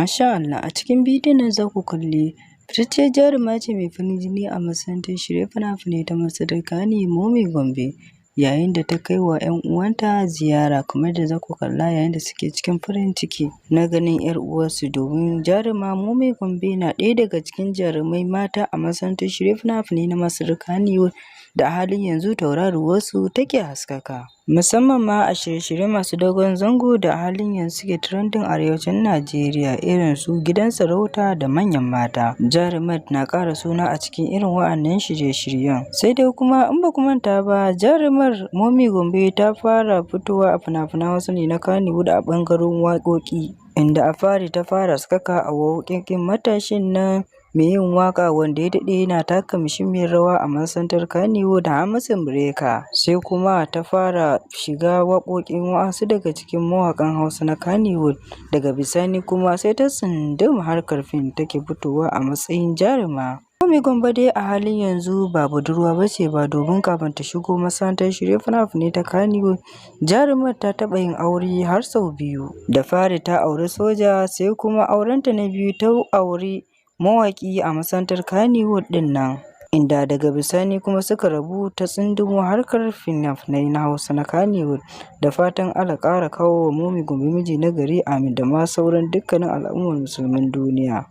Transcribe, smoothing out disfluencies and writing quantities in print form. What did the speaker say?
Masha Allah, a cikin bidiyon nan za ku kalli fitacciyar jaruma ce mai farin jini a masana'antar shirya fina-finai ta Masarar Kannywood Momi Gombe, yayin da ta kai wa 'yan uwanta ziyara, kamar da za ku kalla yayin da suke cikin farin ciki na ganin 'yar uwarsu, domin jaruma Momi Gombe na ɗaya daga cikin jarumai mata a masana'antar shirya fina-finai na Masarar Kannywood da a halin yanzu tauraruwarsu take haskaka. Musamman ma a shirye-shirye masu dogon zango da a halin yanzu suke trending a arewacin Najeriya, irin su Gidan Sarauta da Manyan Mata. Jarumar na ƙara suna a cikin irin wa'annan shirye-shiryen. Sai dai kuma in ba ku manta ba, jarumar Momi Gombe ta fara fitowa a fina-finan Hausa ne na Kannywood a ɓangaren waƙoƙi, inda a fari ta fara haskaka a waƙoƙin matashin nan mai yin waƙa wanda ya daɗe yana taka muhimmiyar rawa a masana'antar Kannywood, Hamisu Breaker. Sai kuma ta fara shiga waƙoƙin wasu daga cikin mawaƙan Hausa na Kannywood. Daga bisani kuma sai ta tsunduma harkar fim, take fitowa a matsayin jaruma. Momi Gombe dai a halin yanzu ba budurwa ba ce ba, domin kafin ta shigo masana'antar shirya fina-finai ta Kannywood, jarumar ta taɓa yin aure har sau biyu. Da fari ta auri soja, sai kuma aurenta na biyu ta auri mawaƙi a masana'antar Kannywood ɗin nan, inda daga bisani kuma suka rabu, ta tsundumo harkar fina-finai na Hausa na Kannywood. Da fatan Allah ƙara kawo wa Momi Gombe miji na gari, amin, da ma sauran dukkanin al'ummar musulmin duniya.